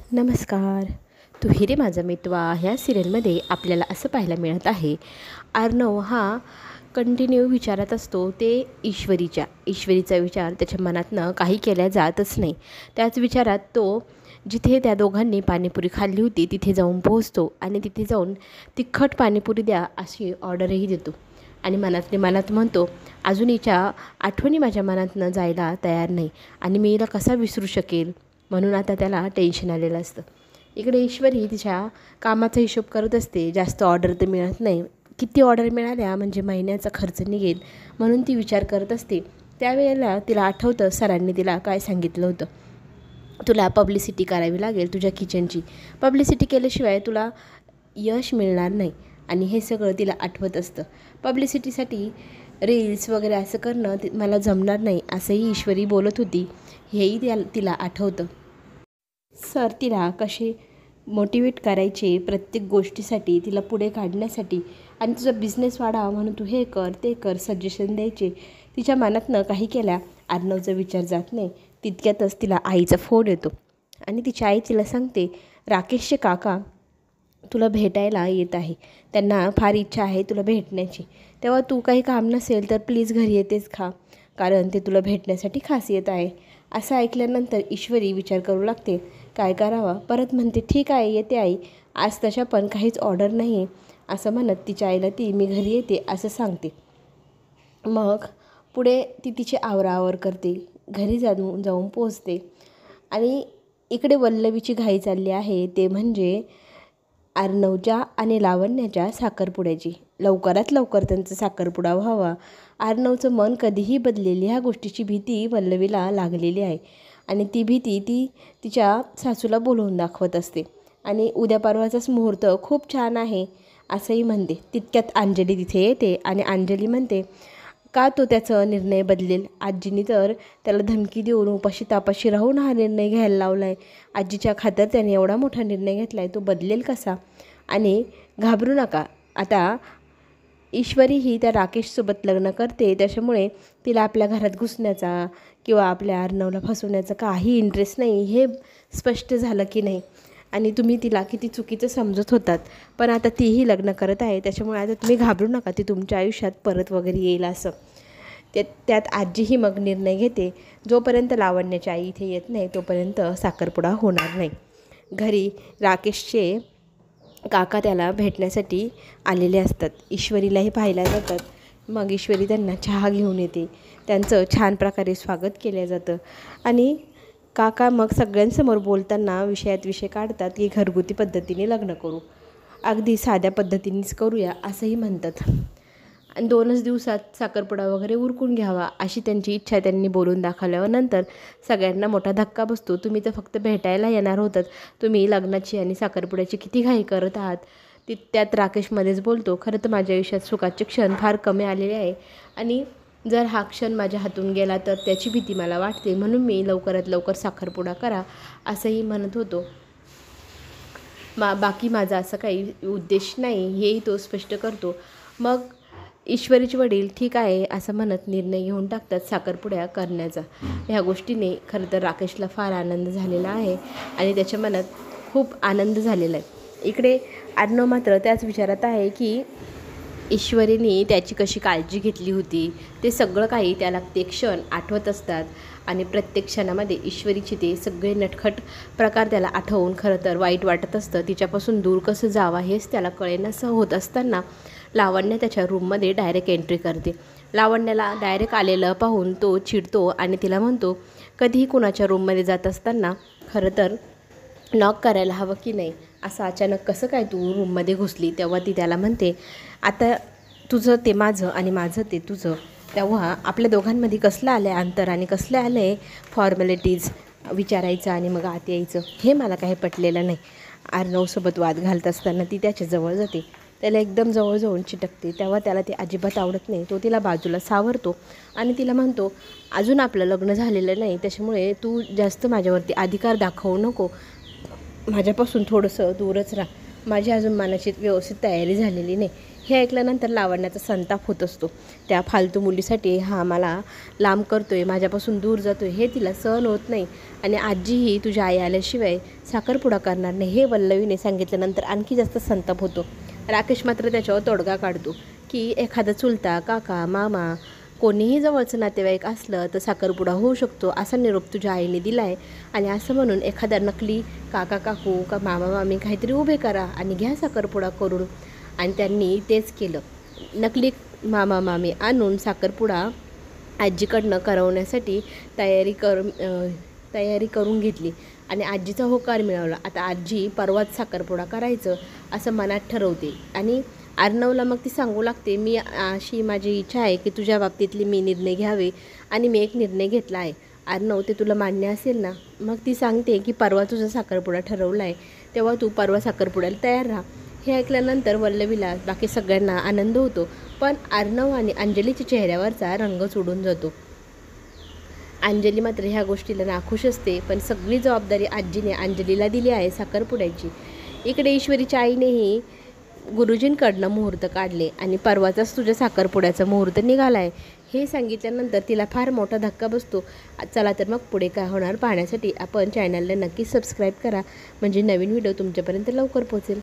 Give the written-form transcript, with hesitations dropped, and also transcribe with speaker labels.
Speaker 1: नमस्कार. तू हिरे माझा मितवा ह्या सिरियलमध्ये आपल्याला असं पाहायला मिळत आहे, अर्णव हा कंटिन्यू विचारात असतो ते ईश्वरीचा विचार त्याच्या मनातनं काही केल्या जातच नाही. त्याच विचारात तो जिथे त्या दोघांनी पाणीपुरी खाल्ली होती तिथे जाऊन पोहोचतो आणि तिथे जाऊन तिखट पाणीपुरी द्या अशी ऑर्डरही देतो आणि मनातले मनात म्हणतो, अजून हिच्या आठवणी माझ्या मनातनं जायला तयार नाही आणि मी हिला कसा विसरू शकेल. म्हणून आता त्याला टेन्शन आलेलं असतं. इकडे ईश्वरी तिच्या कामाचा हिशोब करत असते. जास्त ऑर्डर तर मिळत नाही, किती ऑर्डर मिळाल्या म्हणजे महिन्याचा खर्च निघेल म्हणून ती विचार करत असते. त्यावेळेला तिला आठवतं सरांनी तिला काय सांगितलं होतं, तुला पब्लिसिटी करावी लागेल तुझ्या किचनची. पब्लिसिटी केल्याशिवाय तुला यश मिळणार नाही आणि हे सगळं तिला आठवत असतं. पब्लिसिटीसाठी रील्स वगैरे असं करणं मला जमणार नाही असंही ईश्वरी बोलत होती. हेही तिला आठवतं. सर तिला कसे मोटिवेट करायचे प्रत्येक गोष्टीसाठी, तिला पुढे काढण्यासाठी आणि तुझा बिझनेस वाढावा म्हणून तू हे कर ते कर सजेशन द्यायचे. तिच्या मनातनं काही केल्या अर्णवचा विचार जात नाही. तितक्यातच तिला आईचा फोन येतो आणि तिची आई तिला सांगते, राकेशचे काका तुला भेटायला येत आहे. त्यांना फार इच्छा आहे तुला भेटण्याची. तेव्हा तू काही काम नसेल तर प्लीज घरी येतेच खा, कारण ते तुला भेटण्यासाठी खास येत आहे. असं ऐकल्यानंतर ईश्वरी विचार करू लागते काय करावा. परत म्हणते, ठीक आहे येते आई, आज तशा पण काहीच ऑर्डर नाही असं म्हणत तिच्या आईला ती मी घरी येते असं सांगते. मग पुढे ती तिची आवराआवर करते, घरी जाऊन पोचते आणि इकडे वल्लवीची घाई चालली आहे. ते म्हणजे अर्णवच्या आणि लावण्याच्या साखरपुड्याची. लवकरात लवकर त्यांचा साखरपुडा व्हावा. अर्णवचं मन कधीही बदलेल ह्या गोष्टीची भीती वल्लवीला लागलेली आहे आणि ती भीती ती तिच्या सासूला बोलवून दाखवत असते आणि उद्या परवाचाच मुहूर्त खूप छान आहे असंही म्हणते. तितक्यात अंजली तिथे येते आणि अंजली म्हणते, का तो त्याचा निर्णय बदलेल. आजीनी तर त्याला धमकी देऊन उपाशी तापाशी राहून हा निर्णय घ्यायला लावला आहे. आजीच्या खातर त्याने एवढा मोठा निर्णय घेतला आहे, तो बदलेल कसा. आणि घाबरू नका, आता ईश्वरी ही त्या राकेशसोबत लग्न करते, त्याच्यामुळे तिला आपल्या घरात घुसण्याचा किंवा आपल्या अर्णवला फसवण्याचा काही इंटरेस्ट नाही हे स्पष्ट झालं की नाही. आणि तुम्ही तिला किती चुकीचं समजत होतात, पण आता तीही लग्न करत आहे, त्याच्यामुळे आता तुम्ही घाबरू नका, ती तुमच्या आयुष्यात परत वगैरे येईल असं. त्यात आजीही मग निर्णय घेते, जोपर्यंत लावण्याची आई इथे येत नाही तोपर्यंत साखरपुडा होणार नाही. घरी राकेशचे काका त्याला भेटण्यासाठी आलेले असतात. ईश्वरीलाही पाहायला जातात. मग ईश्वरी त्यांना चहा घेऊन येते. त्यांचं छान प्रकारे स्वागत केलं जातं आणि काका मग सगळ्यांसमोर बोलताना विषयात विषय काढतात की घरगुती पद्धतीने लग्न करू, अगदी साध्या पद्धतीनेच करूया असंही म्हणतात आणि 2च दिवसात साखरपुडा वगैरे उरकून घ्यावा अशी त्यांची इच्छा त्यांनी बोलून दाखवल्यावर नंतर सगळ्यांना मोठा धक्का बसतो. तुम्ही तर फक्त भेटायला येणार होतात, तुम्ही लग्नाची आणि साखरपुड्याची किती घाई करत आहात. त्यात राकेशमध्येच बोलतो, खरं तर माझ्या आयुष्यात सुखाचे क्षण फार कमी आलेले आहे आणि जर हा क्षण माझ्या हातून गेला तर त्याची भीती मला वाटते, म्हणून मी लवकरात लवकर साखरपुडा करा असंही म्हणत होतो. बाकी माझा असा काही उद्देश नाही हेही तो स्पष्ट करतो. मग ईश्वरीचे वडील ठीक आहे असं म्हणत निर्णय घेऊन टाकतात साखरपुड्या करण्याचा. ह्या गोष्टीने खरं तर राकेशला फार आनंद झालेला आहे आणि त्याच्या मनात खूप आनंद झालेला आहे. इकडे अर्णव मात्र त्याच विचारात आहे की ईश्वरीने त्याची कशी काळजी घेतली होती, ते सगळं काही त्याला ते क्षण आठवत असतात आणि प्रत्येक क्षणामध्ये ईश्वरीचे ते सगळे नटखट प्रकार त्याला आठवून खरं तर वाईट वाटत असतं. तिच्यापासून दूर कसं जावं हेच त्याला कळेनासं होत असताना लावण्य त्याच्या रूममध्ये डायरेक्ट एंट्री करते. लावण्याला डायरेक्ट आलेलं पाहून तो चिडतो आणि तिला म्हणतो, कधीही कुणाच्या रूममध्ये जात असताना खरं तर नॉक करायला हवं की नाही, असं अचानक कसं काय तू रूममध्ये घुसली. तेव्हा ती त्याला म्हणते, आता तुझं ते माझं आणि माझं ते तुझं, तेव्हा आपल्या दोघांमध्ये कसलं आलं आहे अंतर आणि कसलं आलं आहे फॉर्मॅलिटीज विचारायचं आणि मग आत यायचं, हे मला काही पटलेलं नाही. अर्णवसोबत वाद घालत असताना ती त्याच्याजवळ जाते, त्याला एकदम जवळ जाऊन चिटकते. तेव्हा त्याला ते अजिबात आवडत नाही. तो तिला बाजूला सावरतो आणि तिला म्हणतो, अजून आपलं लग्न झालेलं नाही, त्याच्यामुळे तू जास्त माझ्यावरती अधिकार दाखवू नको, माझ्यापासून थोडंसं दूरच राहा, माझी अजून मनाची व्यवस्थित तयारी झालेली नाही. हे ऐकल्यानंतर लावण्याचा संताप होत असतो. त्या फालतू मुलीसाठी हा मला लांब करतोय, माझ्यापासून दूर जातोय, हे तिला सहन होत नाही. आणि आजीही तुझ्या आई आल्याशिवाय साखरपुडा करणार नाही हे वल्लवीने सांगितल्यानंतर आणखी जास्त संताप होतो. राकेश मात्र त्याच्यावर तोडगा काढतो की एखादा चुलता, काका, मामा, कोणीही जवळचं नातेवाईक असलं तर साखरपुडा होऊ शकतो असा निरोप तुझ्या आईने दिला आहे. आणि असं म्हणून एखादा नकली काका काकू का मामा मामी काहीतरी उभे करा आणि घ्या साखरपुडा करून. आणि त्यांनी तेच केलं. नकली मामा मामी आणून साखरपुडा आजीकडनं करवण्यासाठी तयारी करून घेतली आणि आजीचा होकार मिळवला. आता आजी परवाच साखरपुडा करायचं असं मनात ठरवते आणि अर्णवला मग ती सांगू लागते, मी अशी माझी इच्छा आहे की तुझ्या बाबतीतली मी निर्णय घ्यावे आणि मी एक निर्णय घेतला आहे. अर्णव, ते तुला मान्य असेल ना? मग ती सांगते की परवा तुझा साखरपुडा ठरवला आहे, तेव्हा तू परवा साखरपुड्याला तयार राहा. हे ऐकल्यानंतर वल्लवीला बाकी सगळ्यांना आनंद होतो, पण अर्णव आणि अंजलीच्या चेहऱ्यावरचा रंगच उडून जातो. अंजली मात्र ह्या गोष्टीला नाखुश असते, पण सगळी जबाबदारी आजीने अंजलीला दिली आहे साखरपुड्याची. इकडे ईश्वरीच्या आईनेही गुरुजींकडनं मुहूर्त काढले आणि परवाचाच तुझ्या साखरपुड्याचा मुहूर्त निघाला आहे हे सांगितल्यानंतर तिला फार मोठा धक्का बसतो. चला तर मग पुढे काय होणार पाहण्यासाठी आपण चॅनलला नक्की सबस्क्राईब करा, म्हणजे नवीन व्हिडिओ तुमच्यापर्यंत लवकर पोहोचेल.